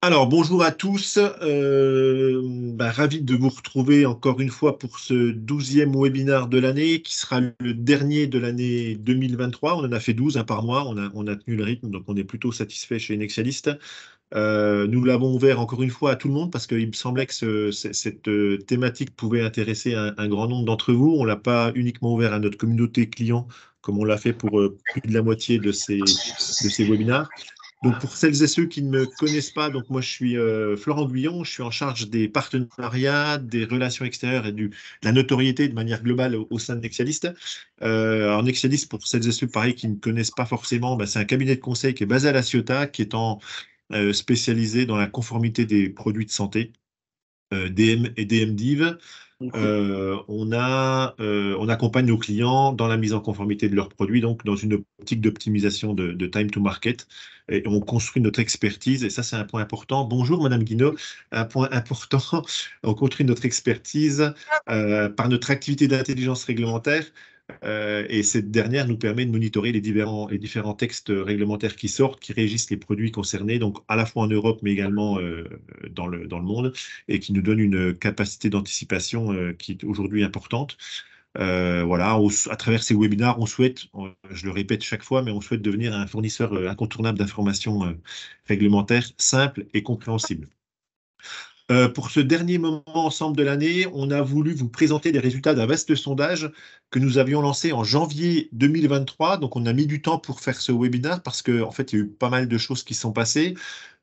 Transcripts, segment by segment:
Alors, bonjour à tous. Ravi de vous retrouver encore une fois pour ce 12e webinaire de l'année qui sera le dernier de l'année 2023. On en a fait 12 par mois. On a tenu le rythme, donc on est plutôt satisfait chez Nexialist. Nous l'avons ouvert encore une fois à tout le monde parce qu'il me semblait que cette thématique pouvait intéresser un grand nombre d'entre vous. On ne l'a pas uniquement ouvert à notre communauté client comme on l'a fait pour plus de la moitié de ces webinaires. Donc, pour celles et ceux qui ne me connaissent pas, donc moi je suis Florent Guillon, je suis en charge des partenariats, des relations extérieures et de la notoriété de manière globale au sein de Nexialist. Alors Nexialist, pour celles et ceux pareil qui ne connaissent pas forcément, c'est un cabinet de conseil qui est basé à La Ciotat, qui est spécialisé dans la conformité des produits de santé, DM et DMDIV. On accompagne nos clients dans la mise en conformité de leurs produits, donc dans une optique d'optimisation de time to market. Et on construit notre expertise, et ça c'est un point important. Bonjour Madame Guinaud, un point important, on construit notre expertise par notre activité d'intelligence réglementaire. Et cette dernière nous permet de monitorer les différents textes réglementaires qui sortent, qui régissent les produits concernés, donc à la fois en Europe, mais également dans le monde, et qui nous donne une capacité d'anticipation qui est aujourd'hui importante. Voilà, à travers ces webinaires, je le répète chaque fois, mais on souhaite devenir un fournisseur incontournable d'informations réglementaires simples et compréhensibles. Pour ce dernier moment ensemble de l'année, on a voulu vous présenter les résultats d'un vaste sondage que nous avions lancé en janvier 2023. Donc, on a mis du temps pour faire ce webinaire parce qu'en fait, il y a eu pas mal de choses qui sont passées.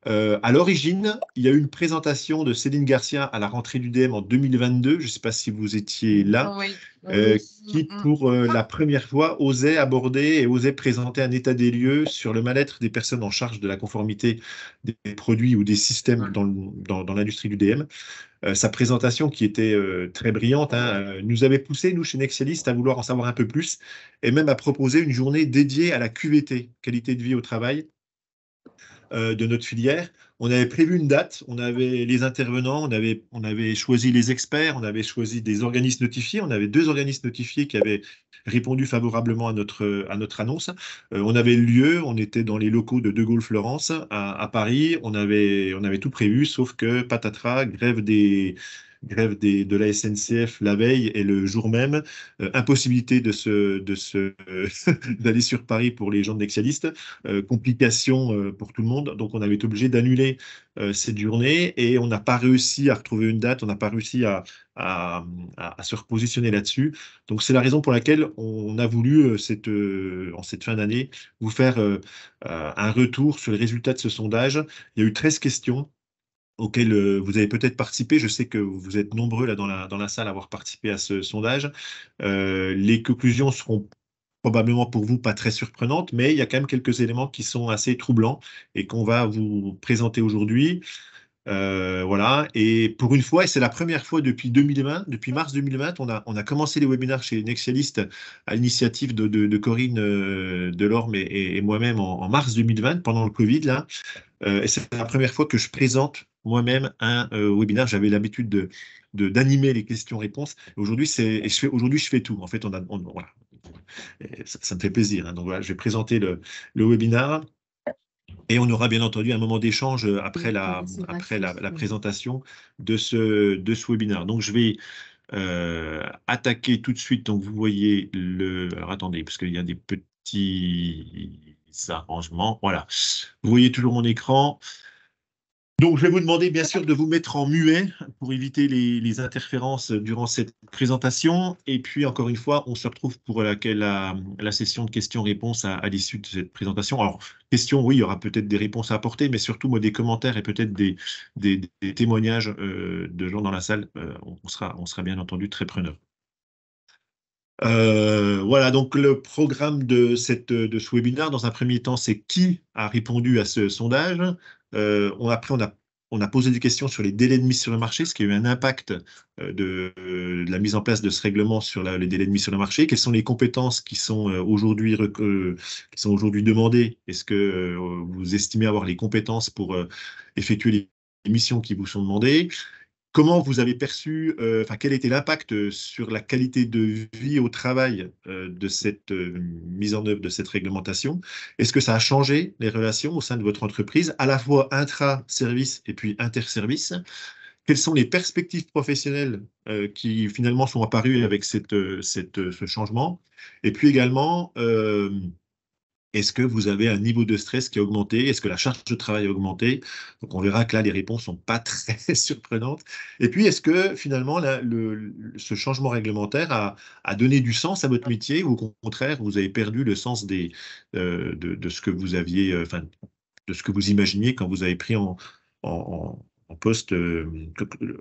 À l'origine, il y a eu une présentation de Céline Garcia à la rentrée du DM en 2022. Je ne sais pas si vous étiez là. Oui. Qui, pour la première fois, osait aborder et osait présenter un état des lieux sur le mal-être des personnes en charge de la conformité des produits ou des systèmes dans l'industrie du DM. Sa présentation, qui était très brillante, nous avait poussé, nous, chez Nexialist, à vouloir en savoir un peu plus et même à proposer une journée dédiée à la QVT, qualité de vie au travail, de notre filière. On avait prévu une date, on avait les intervenants, on avait choisi les experts, on avait choisi des organismes notifiés. On avait 2 organismes notifiés qui avaient répondu favorablement à notre annonce. On avait le lieu, on était dans les locaux de De Gaulle-Florence à Paris. On avait tout prévu, sauf que patatras, grève de la SNCF la veille et le jour même, impossibilité d'aller sur Paris pour les gens de Nexialist, complications pour tout le monde. Donc, on avait été obligé d'annuler cette journée et on n'a pas réussi à retrouver une date, on n'a pas réussi à se repositionner là-dessus. Donc, c'est la raison pour laquelle on a voulu, en cette fin d'année, vous faire un retour sur les résultats de ce sondage. Il y a eu 13 questions auxquelles vous avez peut-être participé. Je sais que vous êtes nombreux là dans la salle à avoir participé à ce sondage. Les conclusions seront probablement pour vous pas très surprenantes, mais il y a quand même quelques éléments qui sont assez troublants et qu'on va vous présenter aujourd'hui. Voilà. Et pour une fois, et c'est la première fois depuis 2020, depuis mars 2020, on a commencé les webinaires chez Nexialist à l'initiative de Corinne Delorme et moi-même en mars 2020, pendant le Covid, là. Et c'est la première fois que je présente moi-même un webinaire. J'avais l'habitude d'animer les questions-réponses. Aujourd'hui, je fais tout. En fait, voilà. Et ça me fait plaisir, hein. Donc voilà, je vais présenter le webinaire. Et on aura bien entendu un moment d'échange après la présentation de ce webinaire. Donc, je vais attaquer tout de suite. Donc, vous voyez Alors, attendez, parce qu'il y a des petits arrangements. Voilà. Vous voyez toujours mon écran. Donc, je vais vous demander, bien sûr, de vous mettre en muet pour éviter les interférences durant cette présentation. Et puis, encore une fois, on se retrouve pour la session de questions-réponses à l'issue de cette présentation. Alors, questions, oui, il y aura peut-être des réponses à apporter, mais surtout, moi, des commentaires et peut-être des témoignages de gens dans la salle. On sera bien entendu très preneurs. Voilà, donc le programme de ce webinaire, dans un premier temps, c'est qui a répondu à ce sondage. Après, on a posé des questions sur les délais de mise sur le marché, ce qui a eu un impact de la mise en place de ce règlement sur les délais de mise sur le marché. Quelles sont les compétences qui sont aujourd'hui demandées? Est-ce que vous estimez avoir les compétences pour effectuer les missions qui vous sont demandées? comment vous avez perçu, enfin, quel était l'impact sur la qualité de vie au travail de cette mise en œuvre de cette réglementation? Est-ce que ça a changé les relations au sein de votre entreprise, à la fois intra-service et puis inter-service? Quelles sont les perspectives professionnelles qui finalement sont apparues avec ce changement? Et puis également, est-ce que vous avez un niveau de stress qui a augmenté? Est-ce que la charge de travail a augmenté? Donc, on verra que là, les réponses sont pas très surprenantes. Et puis, est-ce que finalement, ce changement réglementaire a donné du sens à votre métier ou au contraire, vous avez perdu le sens de ce que vous aviez, enfin, de ce que vous imaginiez quand vous avez pris en poste,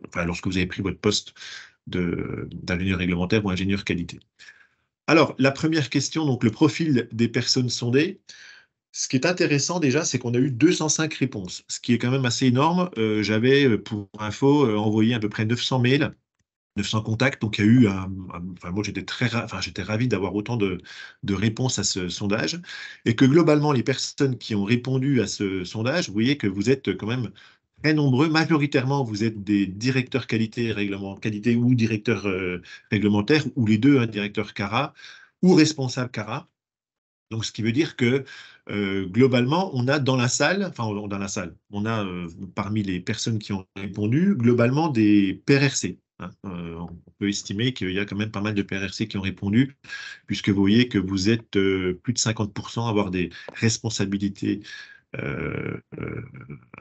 enfin, lorsque vous avez pris votre poste d'ingénieur réglementaire ou ingénieur qualité? Alors, la première question, donc le profil des personnes sondées. Ce qui est intéressant déjà, c'est qu'on a eu 205 réponses, ce qui est quand même assez énorme. J'avais, pour info, envoyé à peu près 900 mails, 900 contacts. Donc, il y a eu enfin, moi, j'étais ravi d'avoir autant de réponses à ce sondage. Et que globalement, les personnes qui ont répondu à ce sondage, vous voyez que vous êtes quand même très nombreux. Majoritairement, vous êtes des directeurs qualité, règlement qualité ou directeurs réglementaires, ou les deux, hein, directeurs CARA ou responsables CARA. Donc, ce qui veut dire que globalement, on a dans la salle, enfin dans la salle, on a parmi les personnes qui ont répondu, globalement des PRRC, hein. On peut estimer qu'il y a quand même pas mal de PRRC qui ont répondu, puisque vous voyez que vous êtes plus de 50% à avoir des responsabilités euh, euh,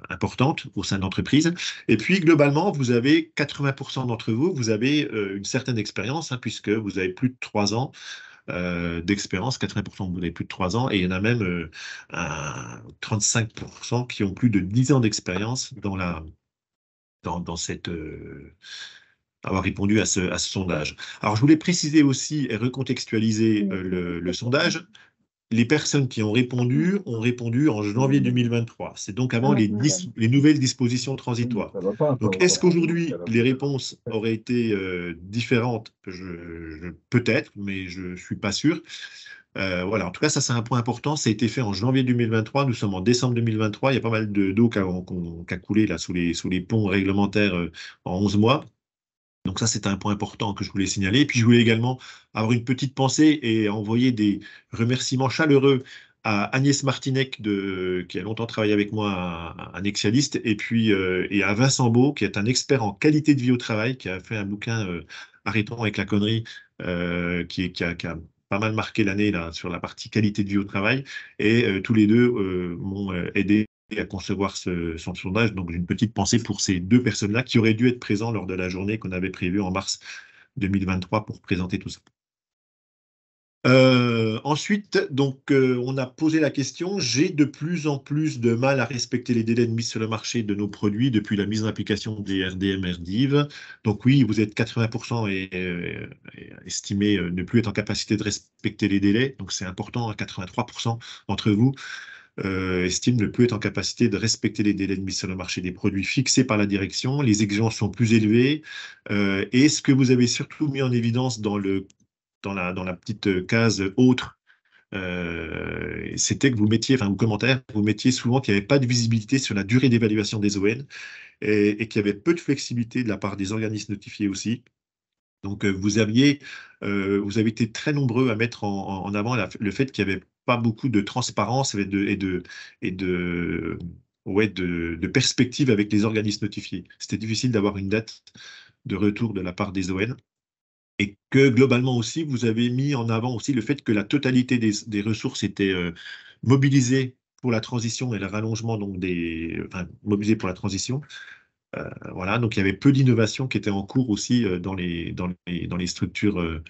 importantes au sein de l'entreprise. Et puis, globalement, vous avez 80% d'entre vous, vous avez une certaine expérience, hein, puisque vous avez plus de 3 ans d'expérience, 80% vous avez plus de 3 ans, et il y en a même 35% qui ont plus de 10 ans d'expérience dans cette, avoir répondu à ce sondage. Alors, je voulais préciser aussi et recontextualiser le sondage. Les personnes qui ont répondu en janvier 2023. C'est donc avant les nouvelles dispositions transitoires. Donc, est-ce qu'aujourd'hui, les réponses auraient été différentes? Peut-être, mais je ne suis pas sûr. Voilà, en tout cas, ça, c'est un point important. Ça a été fait en janvier 2023. Nous sommes en décembre 2023. Il y a pas mal d'eau qui a coulé là, sous les ponts réglementaires en 11 mois. Donc ça, c'est un point important que je voulais signaler. Et puis, je voulais également avoir une petite pensée et envoyer des remerciements chaleureux à Agnès Martinec, qui a longtemps travaillé avec moi, un Nexialiste, et puis et à Vincent Beau, qui est un expert en qualité de vie au travail, qui a fait un bouquin Arrêtons avec la connerie, qui a pas mal marqué l'année là sur la partie qualité de vie au travail. Et tous les deux m'ont aidé à concevoir son sondage. Donc, j'ai une petite pensée pour ces deux personnes-là qui auraient dû être présents lors de la journée qu'on avait prévue en mars 2023 pour présenter tout ça. Ensuite, donc, on a posé la question, j'ai de plus en plus de mal à respecter les délais de mise sur le marché de nos produits depuis la mise en application des RDM RDIV. Donc oui, vous êtes 80% estimé ne plus être en capacité de respecter les délais. Donc c'est important, hein, 83% d'entre vous estiment ne plus être en capacité de respecter les délais de mise sur le marché des produits fixés par la direction. Les exigences sont plus élevées. Et ce que vous avez surtout mis en évidence dans la petite case autre, c'était que vous mettiez, enfin, vos commentaires, vous mettiez souvent qu'il n'y avait pas de visibilité sur la durée d'évaluation des ON et qu'il y avait peu de flexibilité de la part des organismes notifiés aussi. Donc, vous avez été très nombreux à mettre en avant le fait qu'il n'y avait pas beaucoup de transparence et de perspective avec les organismes notifiés. C'était difficile d'avoir une date de retour de la part des ON. Et que globalement aussi, vous avez mis en avant aussi le fait que la totalité des ressources était mobilisée pour la transition et le rallongement donc enfin, mobilisée pour la transition. Voilà, donc il y avait peu d'innovations qui étaient en cours aussi dans les structures,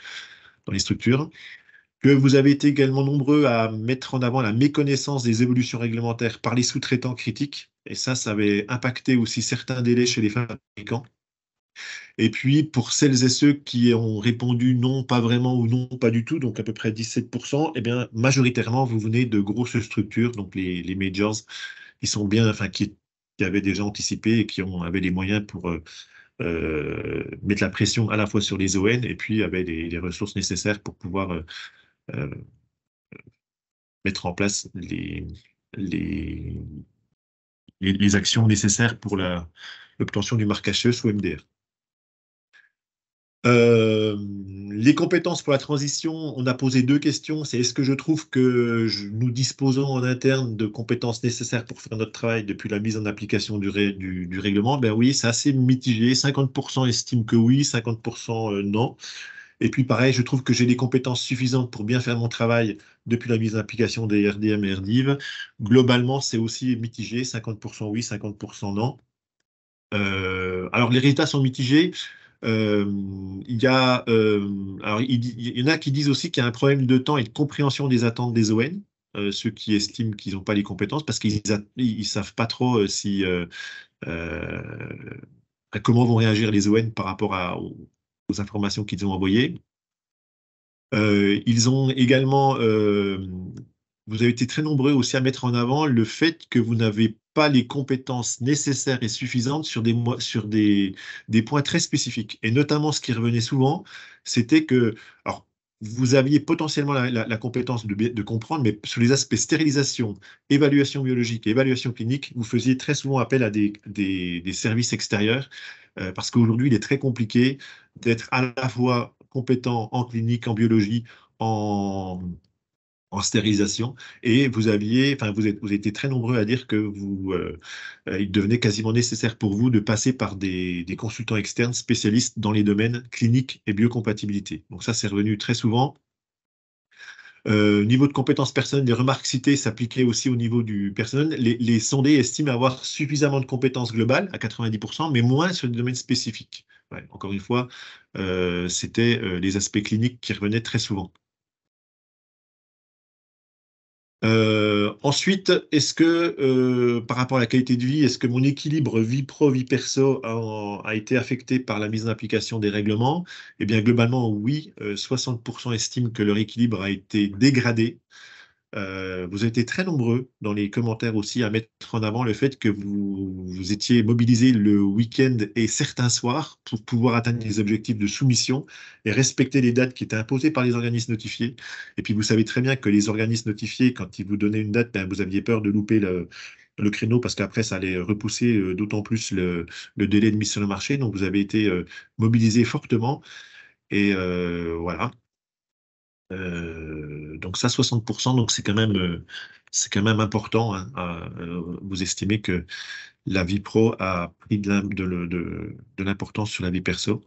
que vous avez été également nombreux à mettre en avant la méconnaissance des évolutions réglementaires par les sous-traitants critiques, et ça avait impacté aussi certains délais chez les fabricants. Et puis, pour celles et ceux qui ont répondu non, pas vraiment ou non, pas du tout, donc à peu près 17%, eh bien, majoritairement, vous venez de grosses structures, donc les majors, qui sont bien, enfin, qui avaient déjà anticipé et avaient les moyens pour mettre la pression à la fois sur les ON et puis avaient les ressources nécessaires pour pouvoir euh, mettre en place les, les actions nécessaires pour l'obtention du marquage CE ou MDR. Euh, les compétences pour la transition, on a posé deux questions. C'est est-ce que je trouve que nous disposons en interne de compétences nécessaires pour faire notre travail depuis la mise en application du règlement? Ben oui, c'est assez mitigé. 50% estiment que oui, 50% non. Et puis pareil, je trouve que j'ai des compétences suffisantes pour bien faire mon travail depuis la mise en application des RDM et RDIV. Globalement, c'est aussi mitigé. 50% oui, 50% non. Alors, les résultats sont mitigés. Euh, il y en a qui disent aussi qu'il y a un problème de temps et de compréhension des attentes des ON, ceux qui estiment qu'ils n'ont pas les compétences, parce qu'ils ne savent pas trop euh, comment vont réagir les ON par rapport aux informations qu'ils ont envoyées. Ils ont également, vous avez été très nombreux aussi à mettre en avant le fait que vous n'avez pas les compétences nécessaires et suffisantes sur des points très spécifiques. Et notamment, ce qui revenait souvent, c'était que, alors, vous aviez potentiellement la compétence de comprendre, mais sur les aspects stérilisation, évaluation biologique et évaluation clinique, vous faisiez très souvent appel à des services extérieurs, parce qu'aujourd'hui, il est très compliqué d'être à la fois compétent en clinique, en biologie, en, en stérilisation. Et vous étiez très nombreux à dire que il devenait quasiment nécessaire pour vous de passer par des consultants externes spécialistes dans les domaines cliniques et biocompatibilité. Donc ça, c'est revenu très souvent. Niveau de compétences personnelles, les remarques citées s'appliquaient aussi au niveau du personnel. Les sondés estiment avoir suffisamment de compétences globales, à 90%, mais moins sur des domaines spécifiques. Ouais, encore une fois, c'était les aspects cliniques qui revenaient très souvent. Ensuite, est-ce que, par rapport à la qualité de vie, est-ce que mon équilibre vie pro, vie perso a été affecté par la mise en application des règlements? Eh bien, globalement, oui. 60% estiment que leur équilibre a été dégradé. Vous avez été très nombreux dans les commentaires aussi à mettre en avant le fait que vous étiez mobilisés le week-end et certains soirs pour pouvoir atteindre les objectifs de soumission et respecter les dates qui étaient imposées par les organismes notifiés. Et puis vous savez très bien que les organismes notifiés, quand ils vous donnaient une date, ben, vous aviez peur de louper le créneau parce qu'après ça allait repousser d'autant plus le délai de mise sur le marché. Donc vous avez été mobilisés fortement et voilà. Donc ça, 60%, donc c'est quand même important, hein, vous estimez que la vie pro a pris de l'importance sur la vie perso.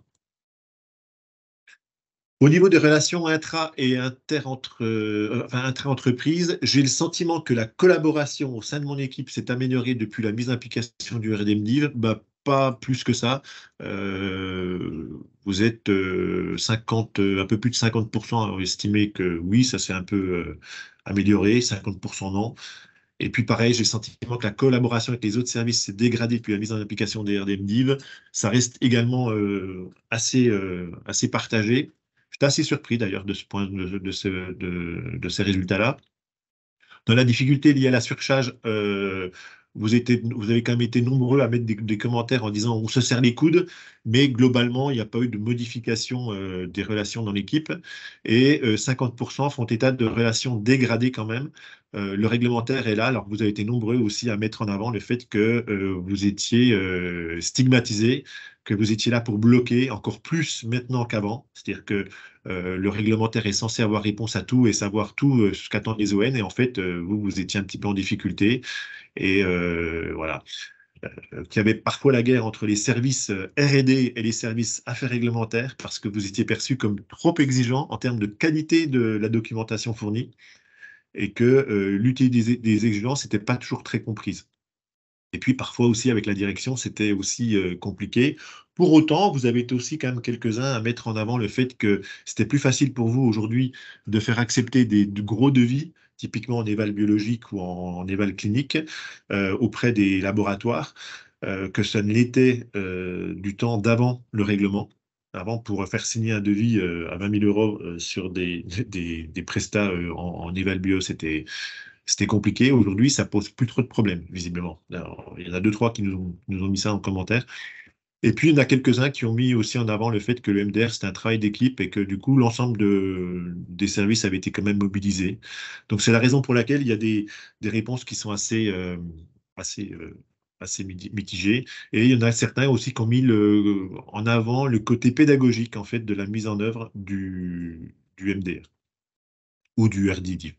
Au niveau des relations intra et intra-entreprises, j'ai le sentiment que la collaboration au sein de mon équipe s'est améliorée depuis la mise en application du RDMDIV. Bah, pas plus que ça. Vous êtes 50, un peu plus de 50% à estimer que oui, ça s'est un peu amélioré, 50% non. Et puis pareil, j'ai le sentiment que la collaboration avec les autres services s'est dégradée depuis la mise en application des RDMDIV. Ça reste également assez partagé. J'étais assez surpris d'ailleurs de ce point de ces résultats-là. Dans la difficulté liée à la surcharge, vous avez quand même été nombreux à mettre des commentaires en disant on se serre les coudes, mais globalement, il n'y a pas eu de modification des relations dans l'équipe. Et 50% font état de relations dégradées quand même. Le réglementaire est là, alors vous avez été nombreux aussi à mettre en avant le fait que vous étiez stigmatisés, que vous étiez là pour bloquer encore plus maintenant qu'avant. C'est-à-dire que le réglementaire est censé avoir réponse à tout et savoir tout ce qu'attendent les ON. Et en fait, vous étiez un petit peu en difficulté. Et voilà. Qu'il y avait parfois la guerre entre les services R&D et les services affaires réglementaires parce que vous étiez perçus comme trop exigeants en termes de qualité de la documentation fournie et que l'utilité des exigences n'était pas toujours très comprise. Et puis parfois aussi avec la direction, c'était aussi compliqué. Pour autant, vous avez été aussi quand même quelques-uns à mettre en avant le fait que c'était plus facile pour vous aujourd'hui de faire accepter de gros devis, typiquement en éval biologique ou en éval clinique, auprès des laboratoires, que ça ne l'était du temps d'avant le règlement. Avant, pour faire signer un devis à 20 000 euros sur des prestats en éval bio, c'était compliqué. Aujourd'hui, ça pose plus trop de problèmes, visiblement. Alors, il y en a deux, trois qui nous ont mis ça en commentaire. Et puis, il y en a quelques-uns qui ont mis aussi en avant le fait que le MDR, c'était un travail d'équipe et que du coup, l'ensemble des services avait été quand même mobilisé. Donc, c'est la raison pour laquelle il y a des réponses qui sont assez, assez mitigé. Et il y en a certains aussi qui ont mis en avant le côté pédagogique en fait de la mise en œuvre du MDR ou du RDD.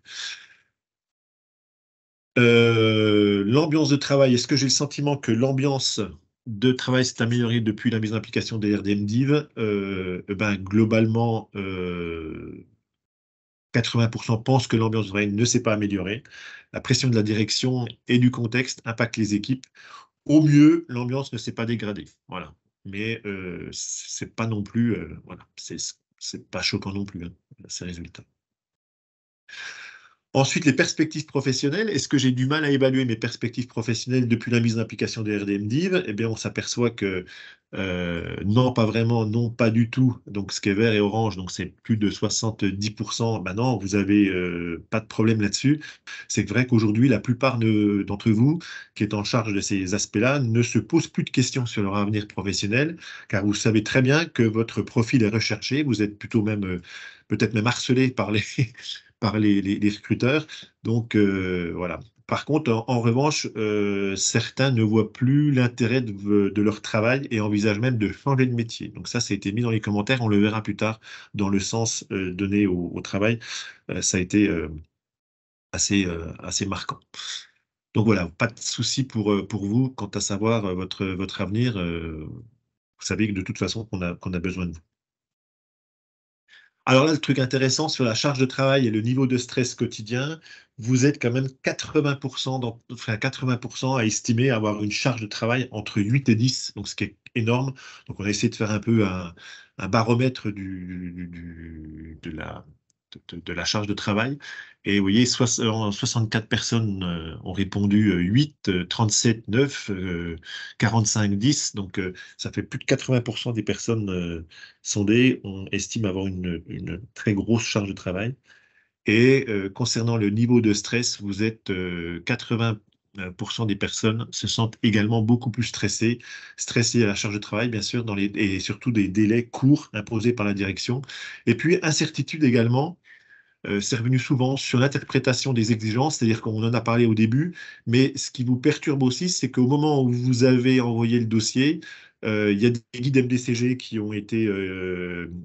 L'ambiance de travail, est-ce que j'ai le sentiment que l'ambiance de travail s'est améliorée depuis la mise en application des RDMDIV? Ben, globalement, 80% pensent que l'ambiance de travail ne s'est pas améliorée. La pression de la direction et du contexte impacte les équipes. Au mieux, l'ambiance ne s'est pas dégradée. Voilà. Mais c'est pas non plus, voilà, c'est pas choquant non plus, hein, ces résultats. Ensuite, les perspectives professionnelles. Est-ce que j'ai du mal à évaluer mes perspectives professionnelles depuis la mise en application des RDMDIV? Eh bien, on s'aperçoit que non, pas vraiment, non, pas du tout. Donc, ce qui est vert et orange, donc c'est plus de 70%. Ben non, vous avez pas de problème là-dessus. C'est vrai qu'aujourd'hui, la plupart d'entre vous qui est en charge de ces aspects-là ne se posent plus de questions sur leur avenir professionnel, car vous savez très bien que votre profil est recherché. Vous êtes plutôt même, peut-être même harcelé par les recruteurs. Donc, voilà. Par contre, en revanche, certains ne voient plus l'intérêt de leur travail et envisagent même de changer de métier. Donc ça a été mis dans les commentaires. On le verra plus tard dans le sens donné au travail. Ça a été assez marquant. Donc voilà, pas de souci pour vous quant à savoir votre avenir. Vous savez que de toute façon qu'on a besoin de vous. Alors là, le truc intéressant sur la charge de travail et le niveau de stress quotidien, vous êtes quand même 80%, enfin 80% à estimer avoir une charge de travail entre 8 et 10, donc ce qui est énorme. Donc on a essayé de faire un peu un baromètre de la charge de travail. Et vous voyez, 64 personnes ont répondu 8, 37, 9, 45, 10. Donc ça fait plus de 80% des personnes sondés, on estime avoir une très grosse charge de travail. Et concernant le niveau de stress, vous êtes 80% des personnes se sentent également beaucoup plus stressées à la charge de travail, bien sûr, et surtout des délais courts imposés par la direction. Et puis, incertitude également. C'est revenu souvent sur l'interprétation des exigences, c'est-à-dire qu'on en a parlé au début, mais ce qui vous perturbe aussi, c'est qu'au moment où vous avez envoyé le dossier, il y a des guides MDCG qui ont été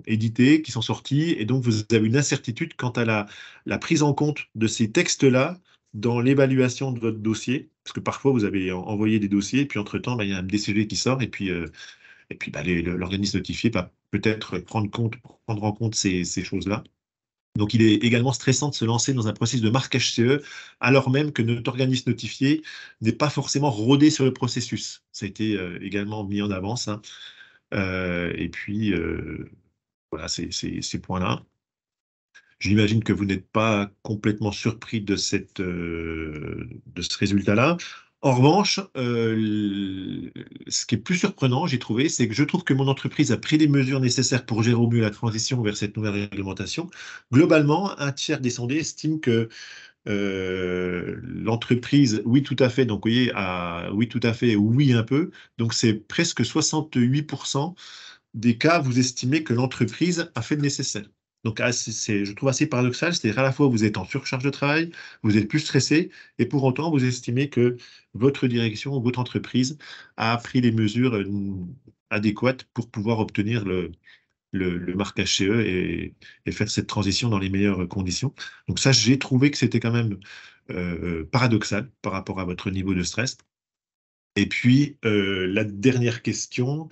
édités, qui sont sortis, et donc vous avez une incertitude quant à la prise en compte de ces textes-là dans l'évaluation de votre dossier, parce que parfois vous avez envoyé des dossiers, et puis entre-temps, il y a un MDCG qui sort, et puis l'organisme notifié va peut-être prendre en compte ces choses-là. Donc, il est également stressant de se lancer dans un processus de marquage CE, alors même que notre organisme notifié n'est pas forcément rodé sur le processus. Ça a été également mis en avance, hein. Et puis, voilà, ces points-là. J'imagine que vous n'êtes pas complètement surpris de ce résultat-là. En revanche, ce qui est plus surprenant, j'ai trouvé, c'est que je trouve que mon entreprise a pris les mesures nécessaires pour gérer au mieux la transition vers cette nouvelle réglementation. Globalement, un tiers des sondés estiment que l'entreprise, oui, tout à fait, donc vous voyez, oui, tout à fait, oui, un peu. Donc c'est presque 68% des cas, vous estimez que l'entreprise a fait le nécessaire. Donc, je trouve assez paradoxal, c'est-à-dire à la fois vous êtes en surcharge de travail, vous êtes plus stressé, et pour autant vous estimez que votre direction ou votre entreprise a pris les mesures adéquates pour pouvoir obtenir le marquage CE et faire cette transition dans les meilleures conditions. Donc ça, j'ai trouvé que c'était quand même paradoxal par rapport à votre niveau de stress. Et puis, la dernière question,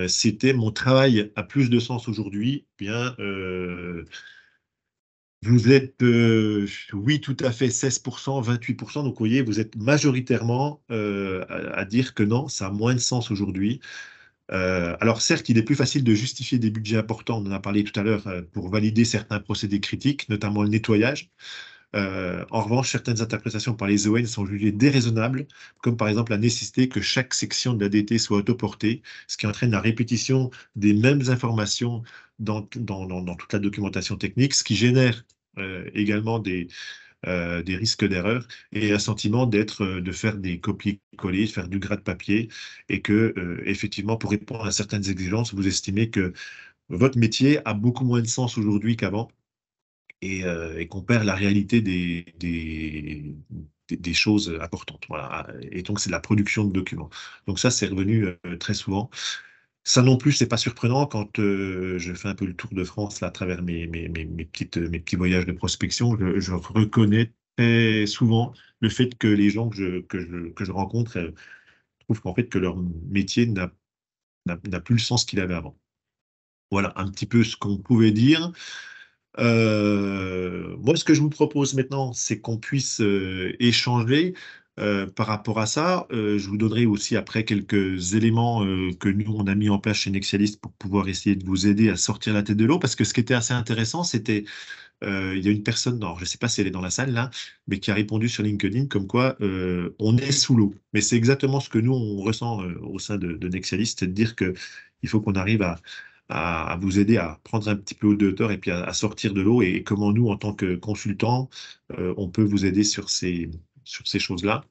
c'était mon travail a plus de sens aujourd'hui. Bien, vous êtes, oui, tout à fait, 16%, 28%. Donc, vous voyez, vous êtes majoritairement à dire que non, ça a moins de sens aujourd'hui. Alors, certes, il est plus facile de justifier des budgets importants, on en a parlé tout à l'heure, pour valider certains procédés critiques, notamment le nettoyage. En revanche, certaines interprétations par les ON sont jugées déraisonnables, comme par exemple la nécessité que chaque section de l'ADT soit autoportée, ce qui entraîne la répétition des mêmes informations dans toute la documentation technique, ce qui génère également des risques d'erreur et un sentiment de faire des copier-coller, de faire du gras de papier, et que, effectivement, pour répondre à certaines exigences, vous estimez que votre métier a beaucoup moins de sens aujourd'hui qu'avant et qu'on perd la réalité des choses importantes. Voilà. Et donc, c'est de la production de documents. Donc ça, c'est revenu très souvent. Ça non plus, c'est pas surprenant quand je fais un peu le tour de France là, à travers mes petits voyages de prospection. Je reconnais très souvent le fait que les gens que je rencontre trouvent qu'en fait que leur métier n'a plus le sens qu'il avait avant. Voilà un petit peu ce qu'on pouvait dire. Moi, ce que je vous propose maintenant, c'est qu'on puisse échanger par rapport à ça. Je vous donnerai aussi après quelques éléments que nous, on a mis en place chez Nexialist pour pouvoir essayer de vous aider à sortir la tête de l'eau. Parce que ce qui était assez intéressant, c'était, il y a une personne, non, je ne sais pas si elle est dans la salle là, mais qui a répondu sur LinkedIn comme quoi on est sous l'eau. Mais c'est exactement ce que nous, on ressent au sein de Nexialist, c'est de dire que il faut qu'on arrive à vous aider à prendre un petit peu de hauteur et puis à sortir de l'eau et comment nous, en tant que consultants, on peut vous aider sur ces choses-là.